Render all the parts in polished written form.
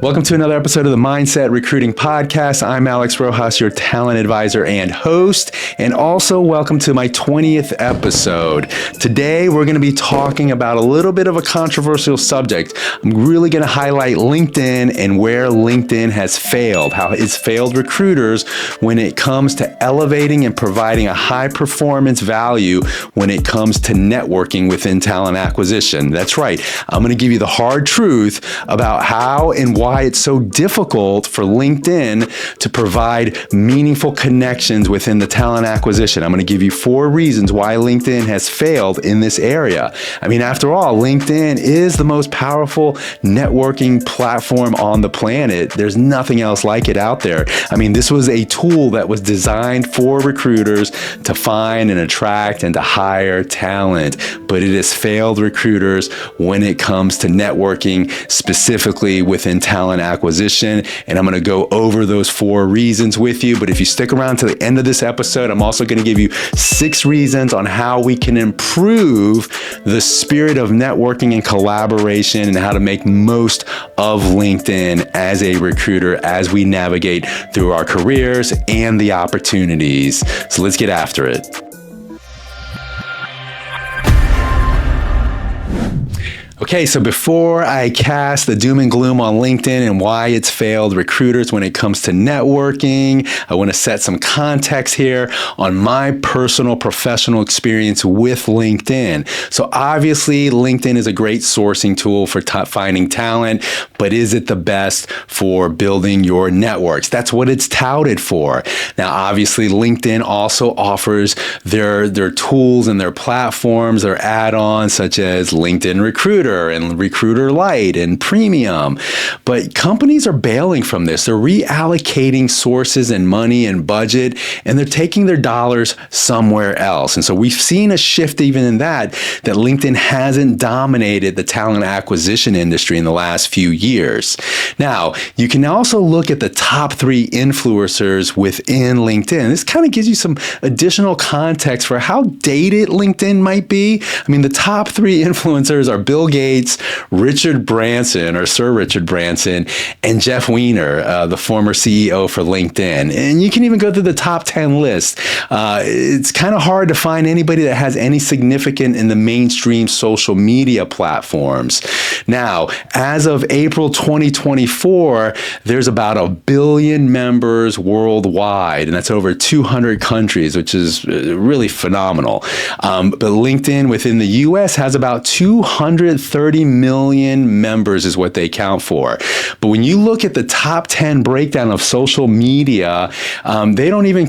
Welcome to another episode of the Mindset Recruiting Podcast. I'm Alex Rojas, your talent advisor and host, and also welcome to my 20th episode. Today, we're going to be talking about a little bit of a controversial subject. I'm really going to highlight LinkedIn and where LinkedIn has failed, how it's failed recruiters when it comes to elevating and providing a high performance value when it comes to networking within talent acquisition. That's right. I'm going to give you the hard truth about how and why it's so difficult for LinkedIn to provide meaningful connections within the talent acquisition. I'm going to give you 4 reasons why LinkedIn has failed in this area. I mean, after all, LinkedIn is the most powerful networking platform on the planet. There's nothing else like it out there. I mean, this was a tool that was designed for recruiters to find and attract and to hire talent, but it has failed recruiters when it comes to networking, specifically within talent acquisition. And I'm going to go over those 4 reasons with you. But if you stick around to the end of this episode, I'm also going to give you 6 reasons on how we can improve the spirit of networking and collaboration and how to make most of LinkedIn as a recruiter as we navigate through our careers and the opportunities. So let's get after it. Okay, so before I cast the doom and gloom on LinkedIn and why it's failed recruiters when it comes to networking, I want to set some context here on my personal professional experience with LinkedIn. So obviously, LinkedIn is a great sourcing tool for finding talent, but is it the best for building your networks? That's what it's touted for. Now, obviously, LinkedIn also offers their tools and their platforms, their add-ons such as LinkedIn Recruiter and Recruiter Lite and Premium. But companies are bailing from this. They're reallocating sources and money and budget, and they're taking their dollars somewhere else. And so we've seen a shift even in that LinkedIn hasn't dominated the talent acquisition industry in the last few years. Now, you can also look at the top 3 influencers within LinkedIn. This kind of gives you some additional context for how dated LinkedIn might be. I mean, the top 3 influencers are Bill Gates, Richard Branson, or Sir Richard Branson, and Jeff Weiner, the former CEO for LinkedIn. And you can even go through the top 10 list. It's kind of hard to find anybody that has any significance in the mainstream social media platforms. Now, as of April 2024, there's about 1 billion members worldwide, and that's over 200 countries, which is really phenomenal. But LinkedIn within the US has about 230 million members is what they count for. But when you look at the top 10 breakdown of social media, they don't even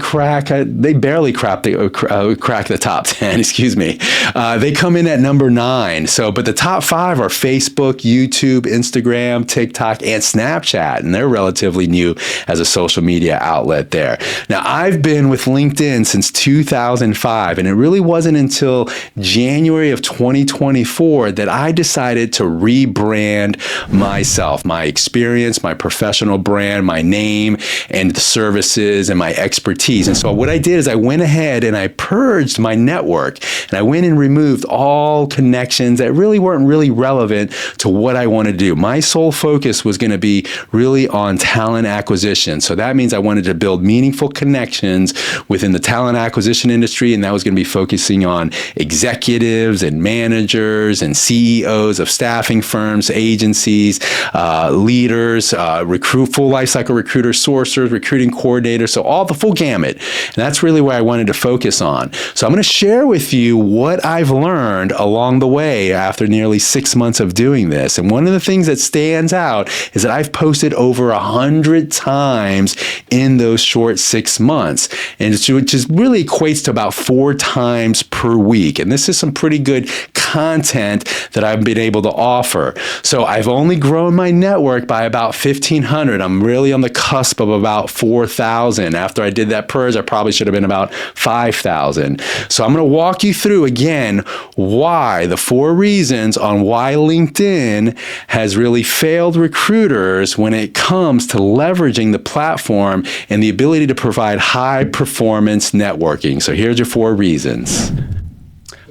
they barely crack the top 10, excuse me. They come in at number 9. But the top 5 are Facebook, YouTube, Instagram, TikTok, and Snapchat, and they're relatively new as a social media outlet there. Now, I've been with LinkedIn since 2005, and it really wasn't until January of 2024 that I decided to rebrand myself, my experience, my professional brand, my name, and the services and my expertise. And so what I did is I went ahead and I purged my network, and I went and removed all connections that really weren't really relevant to what I wanted to do. My sole focus was going to be really on talent acquisition. So that means I wanted to build meaningful connections within the talent acquisition industry, and that was going to be focusing on executives and managers and CEOs of staffing firms, agencies, leaders, full lifecycle recruiters, sourcers, recruiting coordinators, so all the full gamut. And that's really where I wanted to focus on. So I'm going to share with you what I've learned along the way after nearly 6 months of doing this. And one of the things that stands out is that I've posted over 100 times in those short 6 months, and which is really equates to about 4 times per week. And this is some pretty good content that I've been able to offer. So I've only grown my network by about 1,500. I'm really on the cusp of about 4,000. After I did that purge, I probably should have been about 5,000. So I'm going to walk you through again why, the 4 reasons on why LinkedIn has really failed recruiters when it comes to leveraging the platform and the ability to provide high performance networking. So here's your 4 reasons.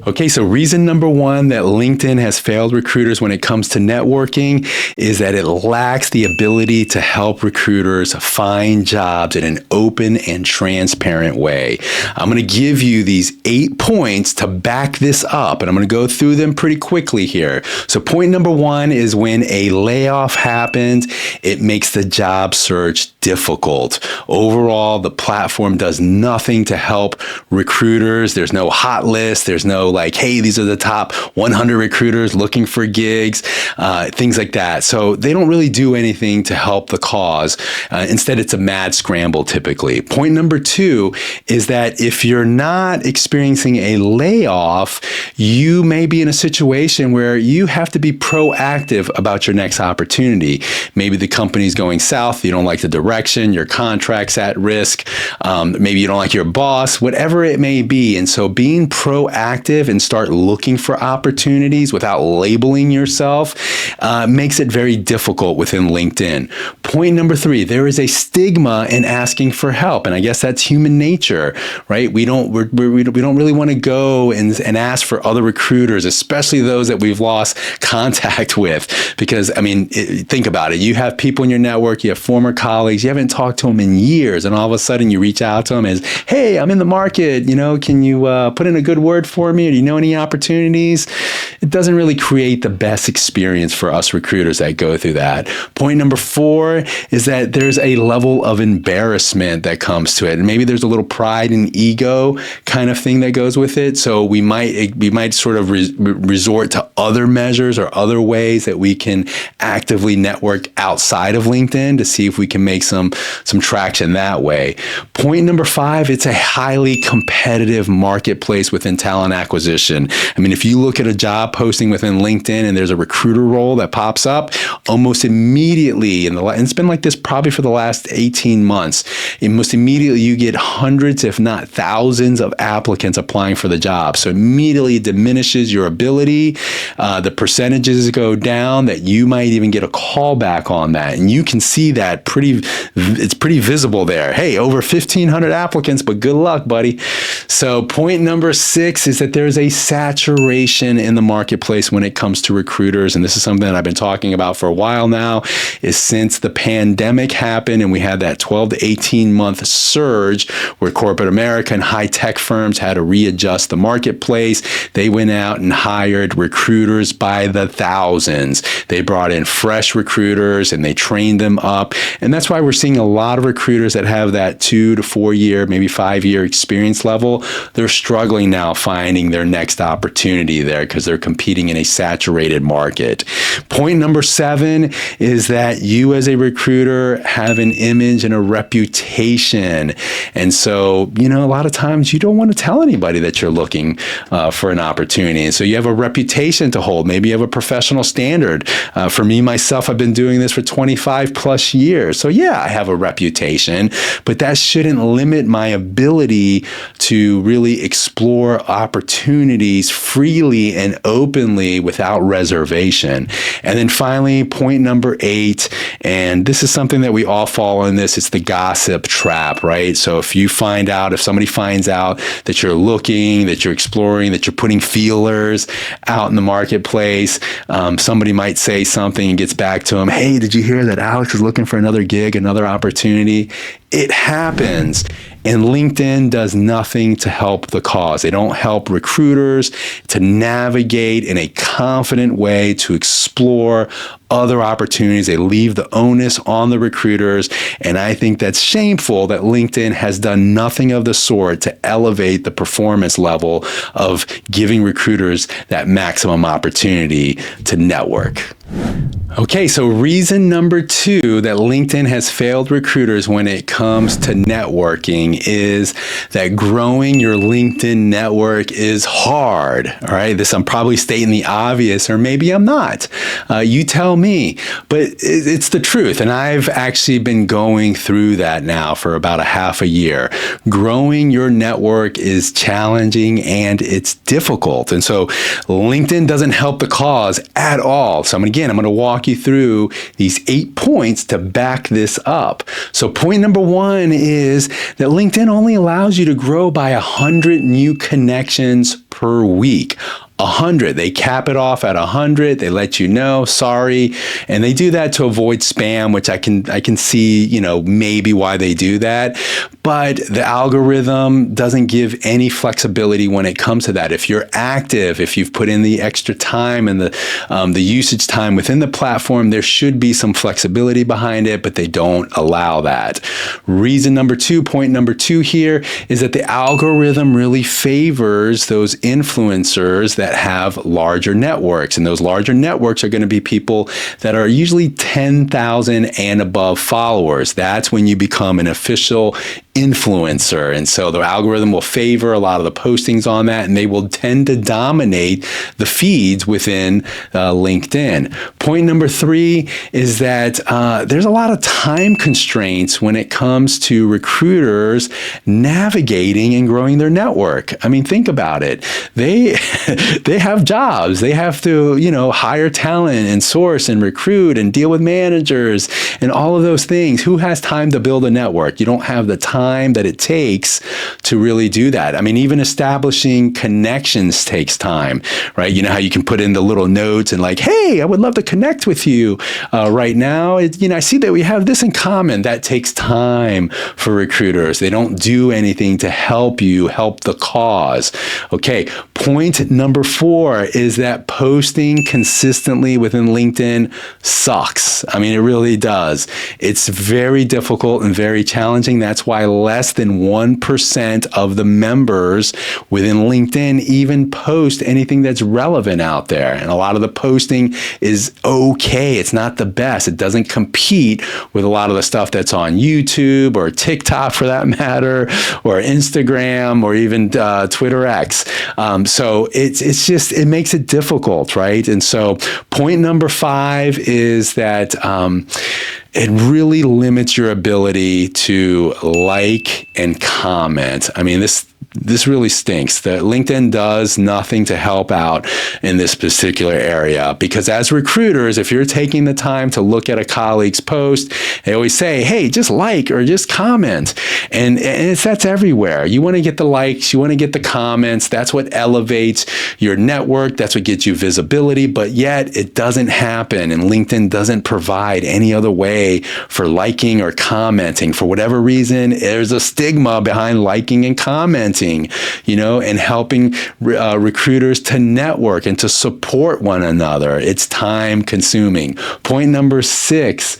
Okay, so reason number one that LinkedIn has failed recruiters when it comes to networking is that it lacks the ability to help recruiters find jobs in an open and transparent way. I'm going to give you these 8 points to back this up, and I'm going to go through them pretty quickly here. So point number one is when a layoff happens, it makes the job search difficult. Overall, the platform does nothing to help recruiters. There's no hot list. There's no like, hey, these are the top 100 recruiters looking for gigs, things like that. So they don't really do anything to help the cause. Instead, it's a mad scramble typically. Point number two is that if you're not experiencing a layoff, you may be in a situation where you have to be proactive about your next opportunity. Maybe the company's going south, you don't like the direction, your contract's at risk, maybe you don't like your boss, whatever it may be. And so being proactive and start looking for opportunities without labeling yourself makes it very difficult within LinkedIn. Point number three, there is a stigma in asking for help. And I guess that's human nature, right? We don't really want to go and ask for other recruiters, especially those that we've lost contact with. Because, I mean, think about it. You have people in your network, you have former colleagues, you haven't talked to them in years, and all of a sudden you reach out to them as, hey, I'm in the market, can you put in a good word for me? Or do you know any opportunities? It doesn't really create the best experience for us recruiters that go through that. Point number four is that there's a level of embarrassment that comes to it. And maybe there's a little pride and ego kind of thing that goes with it. So we might sort of resort to other measures or other ways that we can actively network outside of LinkedIn to see if we can make some traction that way. Point number five, it's a highly competitive marketplace within talent acquisition. I mean, if you look at a job posting within LinkedIn and there's a recruiter role that pops up, almost immediately, and it's been like this probably for the last 18 months, almost immediately you get hundreds, if not thousands of applicants applying for the job. So immediately it diminishes your ability. The percentages go down that you might even get a call back on that. And you can see that it's pretty visible there. Hey, over 1,500 applicants, but good luck, buddy. So point number six is that there's a saturation in the marketplace when it comes to recruiters. And this is something that I've been talking about for a while now, is since the pandemic happened and we had that 12 to 18 month surge where corporate America and high tech firms had to readjust the marketplace. They went out and hired recruiters by the thousands. They brought in fresh recruiters and they trained them up. And that's why we're seeing a lot of recruiters that have that 2 to 4 year, maybe 5 year experience level. They're struggling now finding their next opportunity there because they're competing in a saturated market. Point number seven is that you as a recruiter have an image and a reputation. And so, a lot of times you don't want to tell anybody that you're looking for an opportunity. And so you have a reputation to hold. Maybe you have a professional standard. For me, myself, I've been doing this for 25 plus years. So yeah, I have a reputation, but that shouldn't limit my ability to really explore opportunities freely and openly without reservation. And then finally, point number 8, and this is something that we all fall in this, it's the gossip trap, right? So if somebody finds out that you're looking, that you're exploring, that you're putting feelers out in the marketplace, somebody might say something and gets back to them, hey, did you hear that Alex is looking for another gig, another opportunity? It happens. And LinkedIn does nothing to help the cause. They don't help recruiters to navigate in a confident way to explore other opportunities. They leave the onus on the recruiters. And I think that's shameful that LinkedIn has done nothing of the sort to elevate the performance level of giving recruiters that maximum opportunity to network. Okay, so reason number 2 that LinkedIn has failed recruiters when it comes to networking is that growing your LinkedIn network is hard. All right, I'm probably stating the obvious, or maybe I'm not. You tell me, but it's the truth. And I've actually been going through that now for about a half a year. Growing your network is challenging and it's difficult. And so LinkedIn doesn't help the cause at all. So I'm going to walk you through these 8 points to back this up. So point number 1 is that LinkedIn only allows you to grow by 100 new connections per week. 100. They cap it off at 100. They let you know, sorry. And they do that to avoid spam, which I can see, maybe why they do that. But the algorithm doesn't give any flexibility when it comes to that. If you're active, if you've put in the extra time and the usage time within the platform, there should be some flexibility behind it, but they don't allow that. Point number two here is that the algorithm really favors those influencers that have larger networks. And those larger networks are going to be people that are usually 10,000 and above followers. That's when you become an official influencer. And so the algorithm will favor a lot of the postings on that, and they will tend to dominate the feeds within LinkedIn. Point number three is that there's a lot of time constraints when it comes to recruiters navigating and growing their network. I mean, think about it. They have jobs. They have to, hire talent and source and recruit and deal with managers and all of those things. Who has time to build a network? You don't have the time that it takes to really do that. I mean, even establishing connections takes time, right? You know how you can put in the little notes and like, hey, I would love to connect with you right now. I see that we have this in common. That takes time for recruiters. They don't do anything to help you help the cause. Okay, point number 4 is that posting consistently within LinkedIn sucks. I mean, it really does. It's very difficult and very challenging. That's why less than 1% of the members within LinkedIn even post anything that's relevant out there. And a lot of the posting is okay. It's not the best. It doesn't compete with a lot of the stuff that's on YouTube or TikTok for that matter, or Instagram, or even Twitter X. So it makes it difficult, right? And so point number 5 is that it really limits your ability to like and comment. I mean, this really stinks. That LinkedIn does nothing to help out in this particular area, because as recruiters, if you're taking the time to look at a colleague's post, they always say, hey, just like or just comment. And that's everywhere. You want to get the likes, you want to get the comments. That's what elevates your network. That's what gets you visibility. But yet it doesn't happen. And LinkedIn doesn't provide any other way for liking or commenting. For whatever reason, there's a stigma behind liking and commenting, and helping recruiters to network and to support one another. It's time consuming. Point number 6,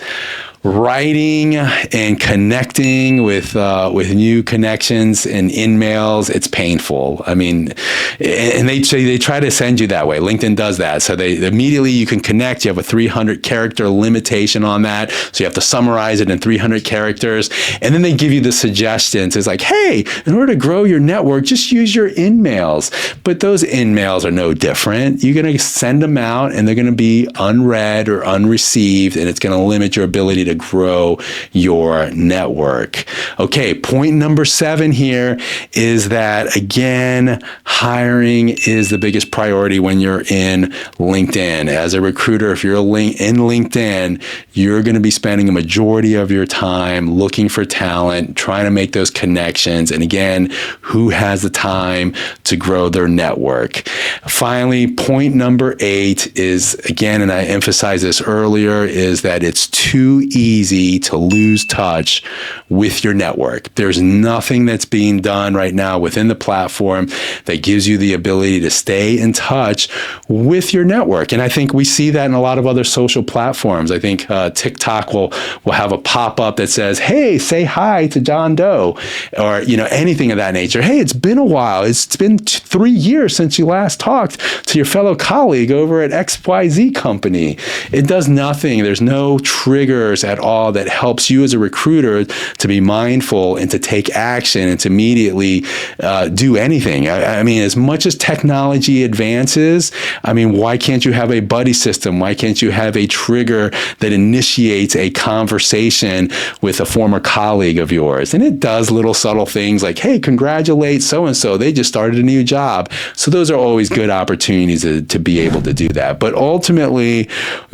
writing and connecting with new connections and in-mails, it's painful. I mean, and they try to send you that way. LinkedIn does that. So they immediately you can connect. You have a 300 character limitation on that. So you have to summarize it in 300 characters. And then they give you the suggestions. It's like, hey, in order to grow your network, just use your in-mails. But those in-mails are no different. You're going to send them out and they're going to be unread or unreceived, and it's going to limit your ability to grow your network. Okay, point number 7 here is that, again, hiring is the biggest priority when you're in LinkedIn. As a recruiter, if you're in LinkedIn, you're going to be spending a majority of your time looking for talent, trying to make those connections. And again, who has the time to grow their network? Finally, point number 8 is, again, and I emphasized this earlier, is that it's too easy to lose touch with your network. There's nothing that's being done right now within the platform that gives you the ability to stay in touch with your network. And I think we see that in a lot of other social platforms. I think TikTok will have a pop-up that says, hey, say hi to John Doe, or anything of that nature. Hey, it's been a while. It's been 3 years since you last talked to your fellow colleague over at XYZ company. It does nothing. There's no triggers at all that helps you as a recruiter to be mindful and to take action and to immediately do anything. I mean, as much as technology advances, why can't you have a buddy system? Why can't you have a trigger that initiates a conversation with a former colleague of yours? And it does little subtle things like, hey, congratulate so-and-so, they just started a new job. So those are always good opportunities to be able to do that. But ultimately,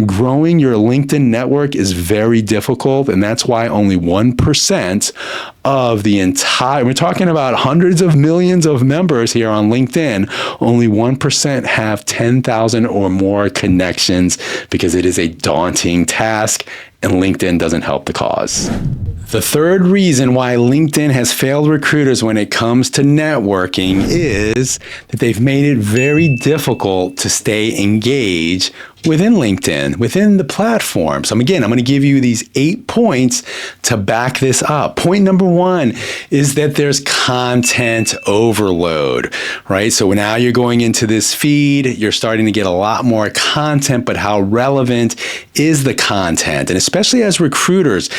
growing your LinkedIn network is very difficult, and that's why only 1% of the entire, we're talking about hundreds of millions of members here on LinkedIn, only 1% have 10,000 or more connections, because it is a daunting task, and LinkedIn doesn't help the cause. The third reason why LinkedIn has failed recruiters when it comes to networking is that they've made it very difficult to stay engaged within LinkedIn, within the platform. So again, I'm going to give you these 8 points to back this up. Point number 1 is that there's content overload, right? So now you're going into this feed, you're starting to get a lot more content, but how relevant is the content? And especially as recruiters,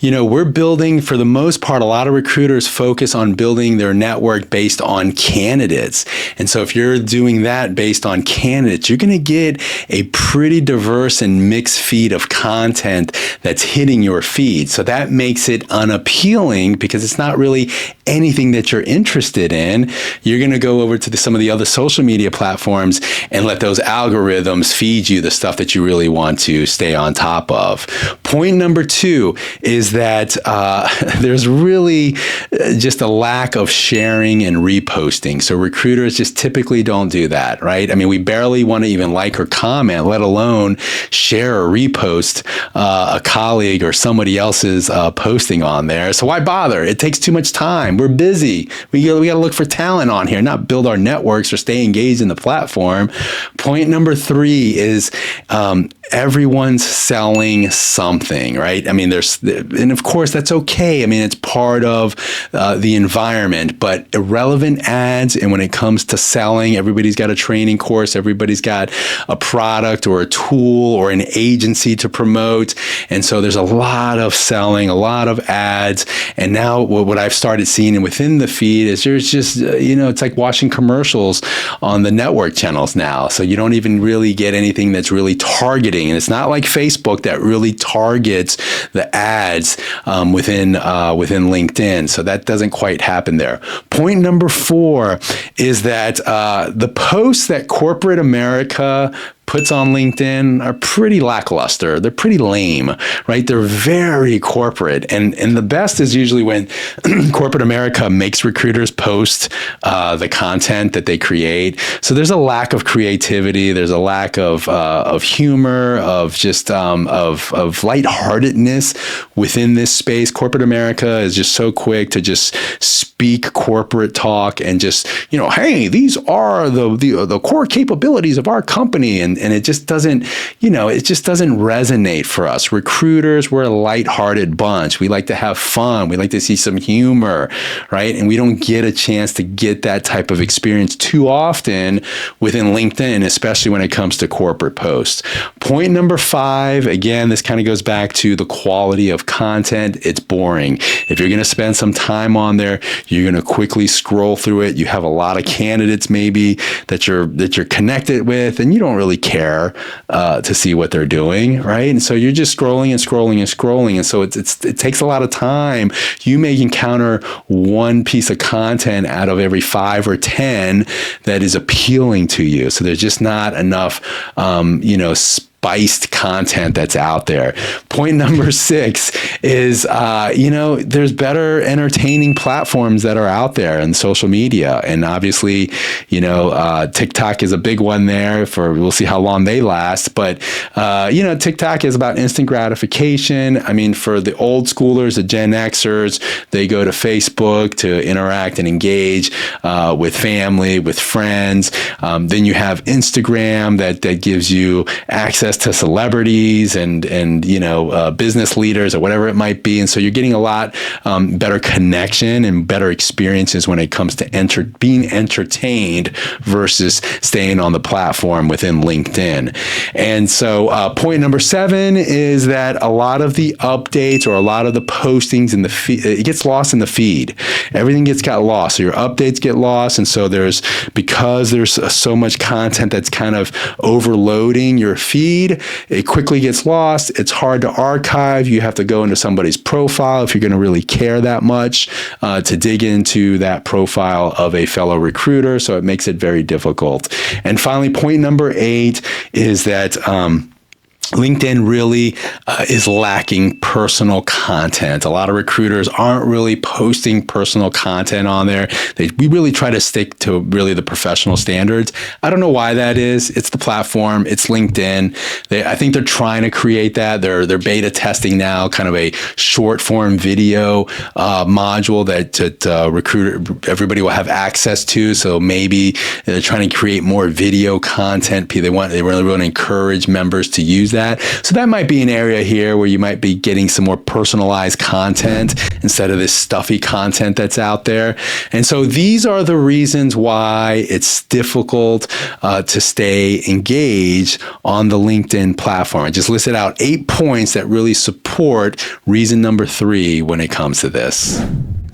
we're building, for the most part, a lot of recruiters focus on building their network based on candidates. And so if you're doing that based on candidates, you're going to get a pretty diverse and mixed feed of content that's hitting your feed. So that makes it unappealing, because it's not really anything that you're interested in. You're going to go over to some of the other social media platforms and let those algorithms feed you the stuff that you really want to stay on top of. Point number 2 is that there's really just a lack of sharing and reposting. So recruiters just typically don't do that, right? I mean, we barely want to even like or comment, let alone share or repost a colleague or somebody else's posting on there. So why bother? It takes too much time. We're busy. We got to look for talent on here, not build our networks or stay engaged in the platform. Point number 3 is everyone's selling something, right? I mean, and of course that's okay. I mean, it's part of the environment, but irrelevant ads. And when it comes to selling, everybody's got a training course, everybody's got a product or a tool or an agency to promote. And so there's a lot of selling, a lot of ads. And now what I've started seeing within the feed is there's just, it's like watching commercials on the network channels now. So you don't even really get anything that's really targeting. And it's not like Facebook that really targets the ads within LinkedIn. So that doesn't quite happen there. Point number 4 is that the posts that corporate America puts on LinkedIn are pretty lackluster. They're pretty lame, right? They're very corporate. And the best is usually when corporate America makes recruiters post the content that they create. So there's a lack of creativity. There's a lack of humor, of just of lightheartedness within this space. Corporate America is just so quick to just speak corporate talk and just, hey, these are the core capabilities of our company. And it just doesn't, resonate for us. Recruiters, we're a lighthearted bunch. We like to have fun. We like to see some humor, right? And we don't get a chance to get that type of experience too often within LinkedIn, especially when it comes to corporate posts. Point number 5, again, this kind of goes back to the quality of content. It's boring. If you're going to spend some time on there, you're going to quickly scroll through it. You have a lot of candidates maybe that you're connected with, and you don't really care to see what they're doing, right? And so you're just scrolling and scrolling and scrolling. And so it takes a lot of time. You may encounter one piece of content out of every 5 or 10 that is appealing to you. So there's just not enough, spiced content that's out there. Point number 6 is, there's better entertaining platforms that are out there in social media. And obviously, TikTok is a big one there we'll see how long they last. But, TikTok is about instant gratification. I mean, for the old schoolers, the Gen Xers, they go to Facebook to interact and engage with family, with friends. Then you have Instagram that gives you access to celebrities and business leaders or whatever it might be. And so you're getting a lot better connection and better experiences when it comes to being entertained versus staying on the platform within LinkedIn. And so point number 7 is that a lot of the updates or a lot of the postings in the feed, it gets lost in the feed. Everything got lost. So your updates get lost. And so because there's so much content that's kind of overloading your feed, it quickly gets lost. It's hard to archive. You have to go into somebody's profile if you're going to really care that much to dig into that profile of a fellow recruiter. So it makes it very difficult. And finally, point number 8 is that LinkedIn really is lacking personal content. A lot of recruiters aren't really posting personal content on there. We really try to stick to really the professional standards. I don't know why that is. It's the platform. It's LinkedIn. I think they're trying to create that. They're beta testing now, kind of a short form video module that everybody will have access to. So maybe they're trying to create more video content. They really want to encourage members to use that. So that might be an area here where you might be getting some more personalized content instead of this stuffy content that's out there. And so these are the reasons why it's difficult to stay engaged on the LinkedIn platform. I just listed out 8 points that really support reason number 3 when it comes to this.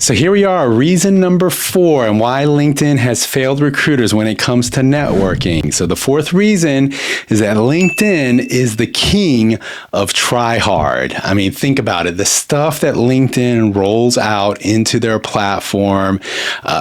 So here we are, reason number 4, and why LinkedIn has failed recruiters when it comes to networking. So the 4th reason is that LinkedIn is the king of try hard. I mean, think about it. The stuff that LinkedIn rolls out into their platform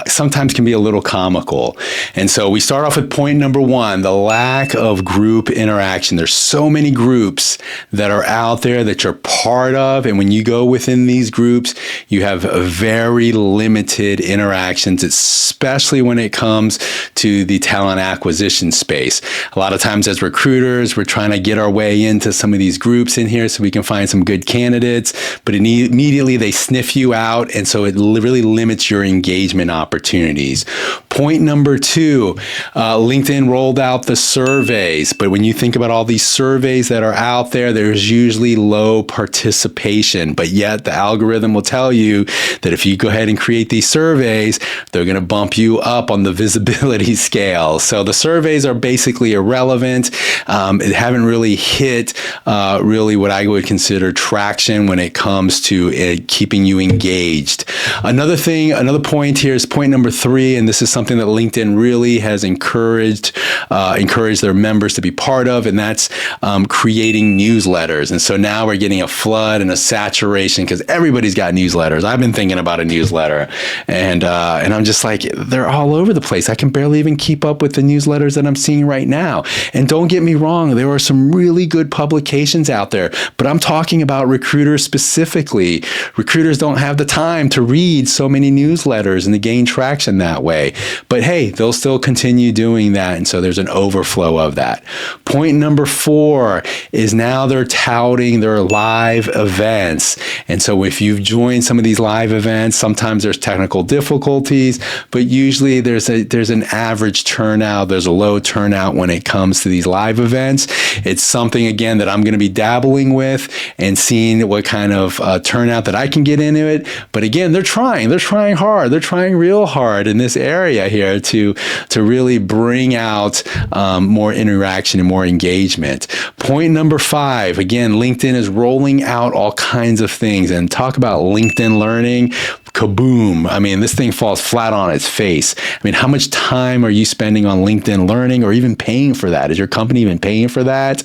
sometimes can be a little comical. And so we start off with point number 1, the lack of group interaction. There's so many groups that are out there that you're part of, and when you go within these groups, you have a very limited interactions, especially when it comes to the talent acquisition space. A lot of times as recruiters, we're trying to get our way into some of these groups in here so we can find some good candidates, but immediately they sniff you out, and so it really limits your engagement opportunities. Point number 2, LinkedIn rolled out the surveys, but when you think about all these surveys that are out there, there's usually low participation, but yet the algorithm will tell you that if you go ahead and create these surveys, they're going to bump you up on the visibility scale. So the surveys are basically irrelevant. It haven't really hit really what I would consider traction when it comes to keeping you engaged. Another point here is point number 3, and this is something that LinkedIn really has encouraged their members to be part of, and that's creating newsletters. And so now we're getting a flood and a saturation because everybody's got newsletters. I've been thinking about a newsletter, and I'm just like, they're all over the place. I can barely even keep up with the newsletters that I'm seeing right now. And don't get me wrong, there are some really good publications out there, but I'm talking about recruiters specifically. Recruiters don't have the time to read so many newsletters and to gain traction that way. But hey, they'll still continue doing that, and so there's an overflow of that. Point number 4 is now they're touting their live events. And so if you've joined some of these live events, sometimes there's technical difficulties, but usually there's an average turnout. There's a low turnout when it comes to these live events. It's something, again, that I'm going to be dabbling with and seeing what kind of turnout that I can get into it. But again, they're trying hard. They're trying real hard in this area here to really bring out more interaction and more engagement. Point number 5, again, LinkedIn is rolling out all kinds of things, and talk about LinkedIn Learning. Kaboom. I mean, this thing falls flat on its face. I mean, how much time are you spending on LinkedIn Learning, or even paying for that? Is your company even paying for that?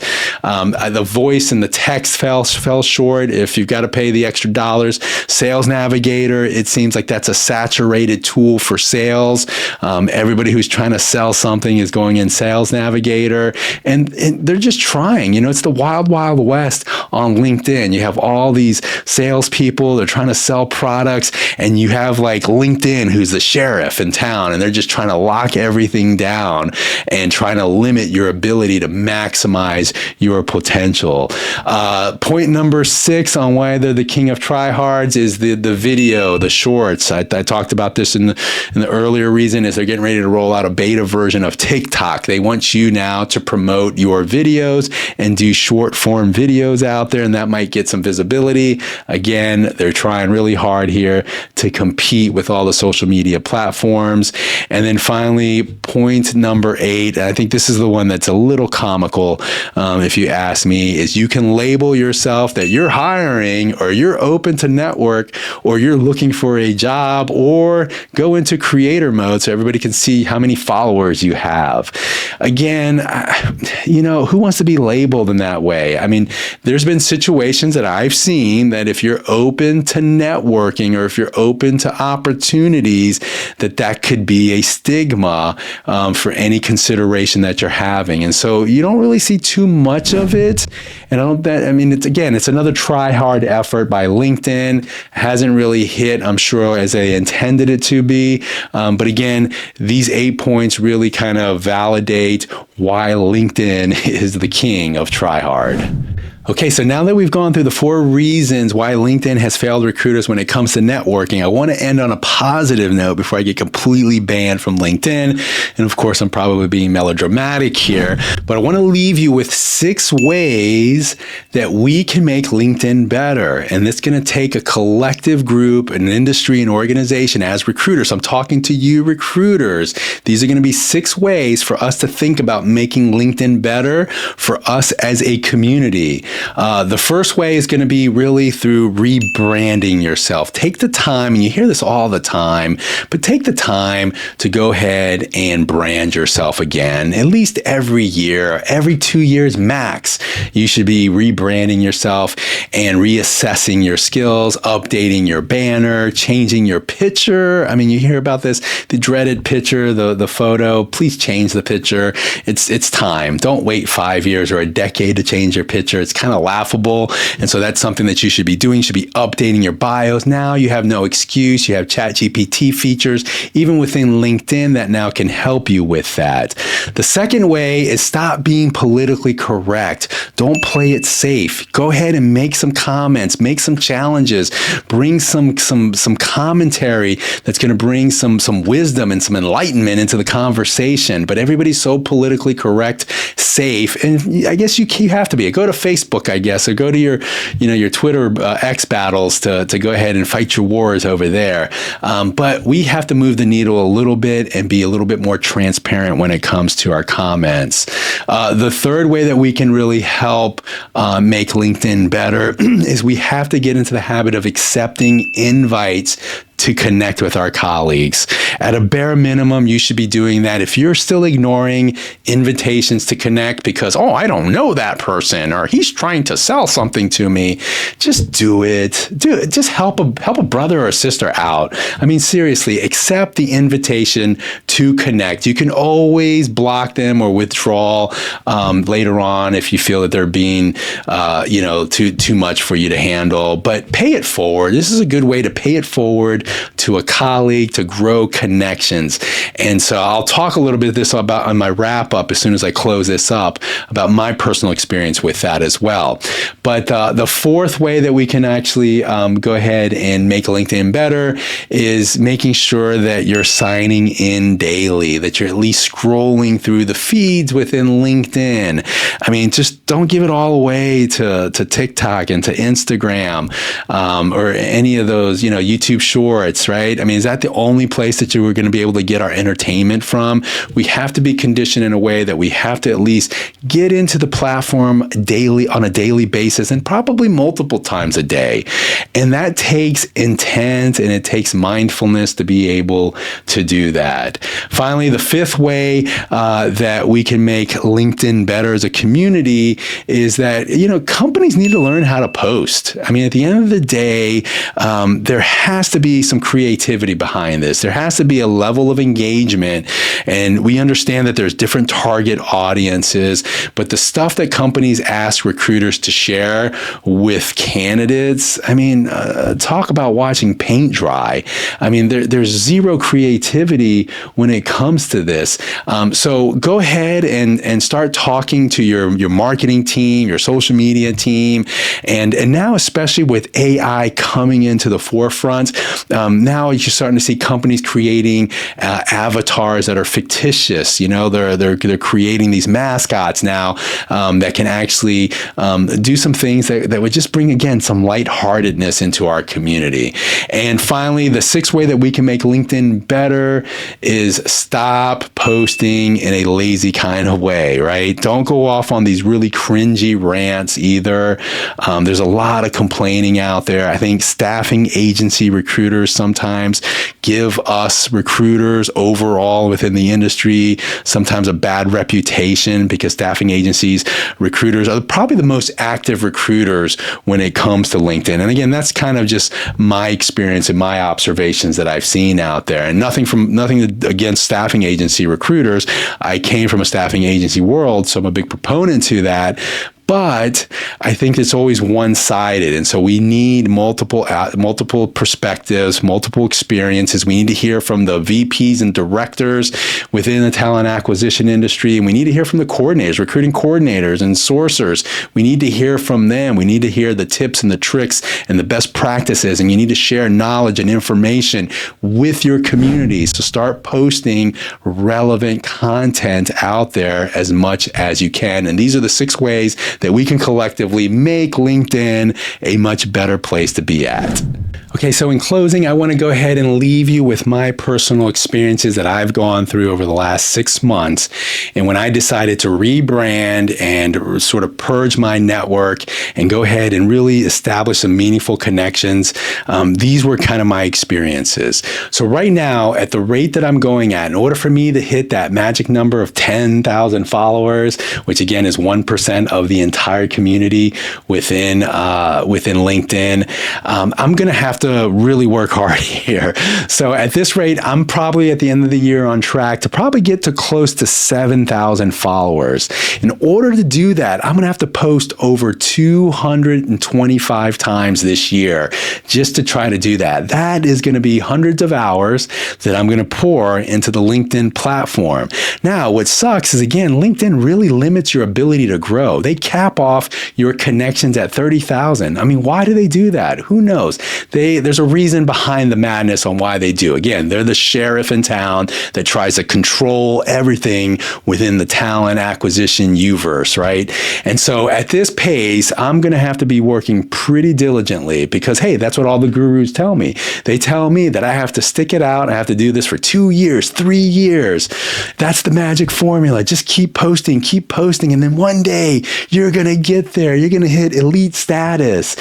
The voice and the text fell short. If you've got to pay the extra dollars, Sales Navigator, it seems like that's a saturated tool for sales. Everybody who's trying to sell something is going in Sales Navigator, and they're just trying. It's the wild, wild west on LinkedIn. You have all these salespeople, they're trying to sell products, and you have like LinkedIn, who's the sheriff in town, and they're just trying to lock everything down and trying to limit your ability to maximize your potential. Point number 6 on why they're the king of tryhards is the video, the shorts. I talked about this in the earlier reason, is they're getting ready to roll out a beta version of TikTok. They want you now to promote your videos and do short form videos out there, and that might get some visibility. Again, they're trying really hard here to compete with all the social media platforms. And then finally, point number 8, and I think this is the one that's a little comical, if you ask me, is you can label yourself that you're hiring, or you're open to network, or you're looking for a job, or go into creator mode so everybody can see how many followers you have. Again, who wants to be labeled in that way? I mean, there's there's been situations that I've seen that if you're open to networking or if you're open to opportunities, that could be a stigma for any consideration that you're having. And so you don't really see too much of it. And it's another try hard effort by LinkedIn. Hasn't really hit, I'm sure, as they intended it to be. But again, these 8 points really kind of validate why LinkedIn is the king of try hard. Okay, so now that we've gone through the 4 reasons why LinkedIn has failed recruiters when it comes to networking, I want to end on a positive note before I get completely banned from LinkedIn. And of course, I'm probably being melodramatic here, but I want to leave you with 6 ways that we can make LinkedIn better. And it's going to take a collective group, an industry, an organization as recruiters. I'm talking to you recruiters. These are going to be 6 ways for us to think about making LinkedIn better for us as a community. The first way is going to be really through rebranding yourself. Take the time, and you hear this all the time, but take the time to go ahead and brand yourself again. At least every year, every 2 years max, you should be rebranding yourself and reassessing your skills, updating your banner, changing your picture. I mean, you hear about this, the dreaded picture, the photo. Please change the picture. It's time. Don't wait 5 years or a decade to change your picture. It's kind of laughable. And so that's something that you should be doing. You should be updating your bios. Now you have no excuse. You have ChatGPT features, even within LinkedIn, that now can help you with that. The second way is stop being politically correct. Don't play it safe. Go ahead and make some comments, make some challenges, bring some commentary that's going to bring some wisdom and some enlightenment into the conversation. But everybody's so politically correct, safe, and I guess you have to be. Go to Facebook, I guess, or go to your Twitter X battles to go ahead and fight your wars over there. But we have to move the needle a little bit and be a little bit more transparent when it comes to our comments. The third way that we can really help make LinkedIn better is we have to get into the habit of accepting invites to connect with our colleagues. At a bare minimum, you should be doing that. If you're still ignoring invitations to connect because, I don't know that person, or he's trying to sell something to me, just do it. Just help a brother or a sister out. I mean, seriously, accept the invitation to connect. You can always block them or withdraw later on if you feel that they're being, too much for you to handle. But pay it forward. This is a good way to pay it forward to a colleague to grow connections. And so I'll talk a little bit of this about on my wrap up as soon as I close this up about my personal experience with that as well. But the fourth way that we can actually go ahead and make LinkedIn better is making sure that you're signing in daily, that you're at least scrolling through the feeds within LinkedIn. I mean, just don't give it all away to TikTok and to Instagram or any of those, YouTube Shorts, right? I mean, is that the only place that you were going to be able to get our entertainment from? We have to be conditioned in a way that we have to at least get into the platform daily, on a daily basis, and probably multiple times a day. And that takes intent and it takes mindfulness to be able to do that. Finally, the fifth way that we can make LinkedIn better as a community is that, companies need to learn how to post. I mean, at the end of the day, there has to be some creativity behind this. There has to be a level of engagement. And we understand that there's different target audiences, but the stuff that companies ask recruiters to share with candidates, I mean, talk about watching paint dry. I mean, there's zero creativity when it comes to this. So go ahead and start talking to your marketing team, your social media team, and now especially with AI coming into the forefront, now you're starting to see companies creating avatars that are fictitious. They're creating these mascots now that can actually do some things that would just bring, again, some lightheartedness into our community. And finally, the sixth way that we can make LinkedIn better is stop posting in a lazy kind of way, right? Don't go off on these really cringy rants either. There's a lot of complaining out there. I think staffing agency recruiters recruiters sometimes give us recruiters overall within the industry sometimes a bad reputation because staffing agencies, recruiters are probably the most active recruiters when it comes to LinkedIn. And again, that's kind of just my experience and my observations that I've seen out there. And nothing against staffing agency recruiters. I came from a staffing agency world, so I'm a big proponent to that. But I think it's always one-sided. And so we need multiple perspectives, multiple experiences. We need to hear from the VPs and directors within the talent acquisition industry. And we need to hear from the coordinators, recruiting coordinators and sourcers. We need to hear from them. We need to hear the tips and the tricks and the best practices. And you need to share knowledge and information with your communities. So start posting relevant content out there as much as you can. And these are the 6 ways that we can collectively make LinkedIn a much better place to be at. Okay, so in closing, I want to go ahead and leave you with my personal experiences that I've gone through over the last 6 months. And when I decided to rebrand and sort of purge my network and go ahead and really establish some meaningful connections, these were kind of my experiences. So right now, at the rate that I'm going at, in order for me to hit that magic number of 10,000 followers, which again is 1% of the entire community within LinkedIn, I'm going to have to really work hard here. So at this rate, I'm probably at the end of the year on track to probably get to close to 7,000 followers. In order to do that, I'm going to have to post over 225 times this year just to try to do that. That is going to be hundreds of hours that I'm going to pour into the LinkedIn platform. Now, what sucks is, again, LinkedIn really limits your ability to grow. They cap off your connections at 30,000. I mean, why do they do that? Who knows? There's a reason behind the madness on why they do. Again, they're the sheriff in town that tries to control everything within the talent acquisition universe, right? And so at this pace, I'm going to have to be working pretty diligently because, hey, that's what all the gurus tell me. They tell me that I have to stick it out. I have to do this for 2 years, 3 years. That's the magic formula. Just keep posting. And then one day you're going to get there. You're going to hit elite status.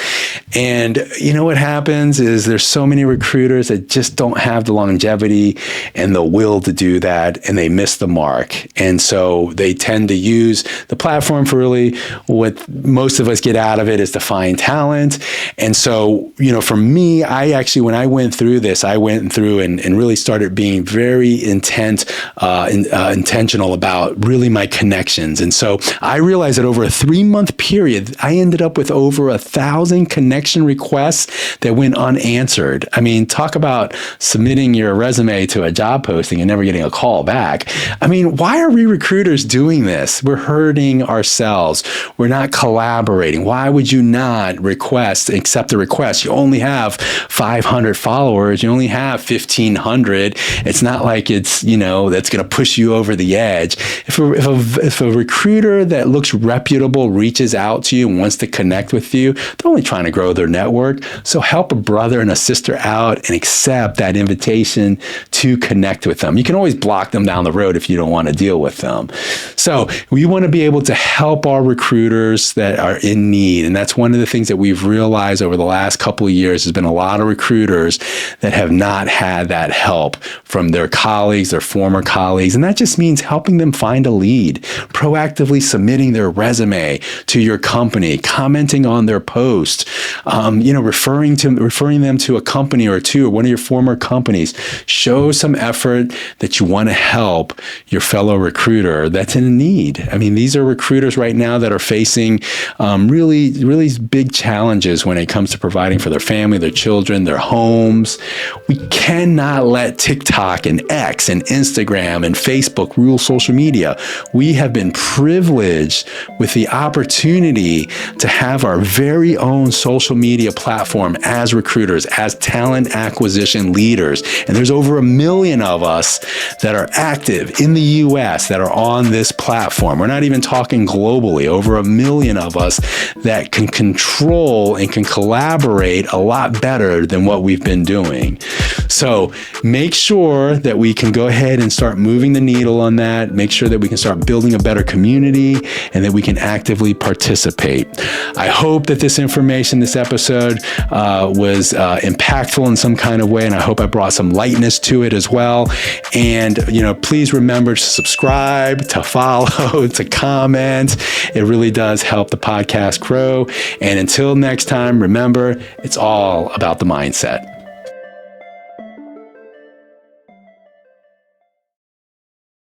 And you know what happens is there's so many recruiters that just don't have the longevity and the will to do that, and they miss the mark. And so they tend to use the platform for really what most of us get out of it is to find talent. And so, for me, when I went through this, I went through and really started being very intentional about really my connections. And so I realized that over a 3-month period, I ended up with over 1,000 connection requests that went unanswered. I mean, talk about submitting your resume to a job posting and never getting a call back. I mean, why are we recruiters doing this? We're hurting ourselves. We're not collaborating. Why would you not accept a request? You only have 500 followers. You only have 1,500. It's not like it's, that's going to push you over the edge. If a recruiter that looks reputable reaches out to you and wants to connect with you, they're only trying to grow their network. So help a brother and a sister out and accept that invitation to connect with them. You can always block them down the road if you don't want to deal with them. So we want to be able to help our recruiters that are in need. And that's one of the things that we've realized over the last couple of years. There's been a lot of recruiters that have not had that help from their colleagues, their former colleagues. And that just means helping them find a lead, proactively submitting their resume to your company, commenting on their post, referring them to a company or two, or one of your former companies. Show some effort that you want to help your fellow recruiter that's in need. I mean, these are recruiters right now that are facing really, really big challenges when it comes to providing for their family, their children, their homes. We cannot let TikTok and X and Instagram and Facebook rule social media. We have been privileged with the opportunity to have our very own social media platform as recruiters, as talent acquisition leaders. And there's over 1 million of us that are active in the US that are on this platform. We're not even talking globally. Over 1 million of us that can control and can collaborate a lot better than what we've been doing. So make sure that we can go ahead and start moving the needle on that. Make sure that we can start building a better community and that we can actively participate. I hope that this information, this episode was impactful in some kind of way, and I hope I brought some lightness to it as well. And, please remember to subscribe, to follow, to comment. It really does help the podcast grow. And until next time, remember, it's all about the mindset.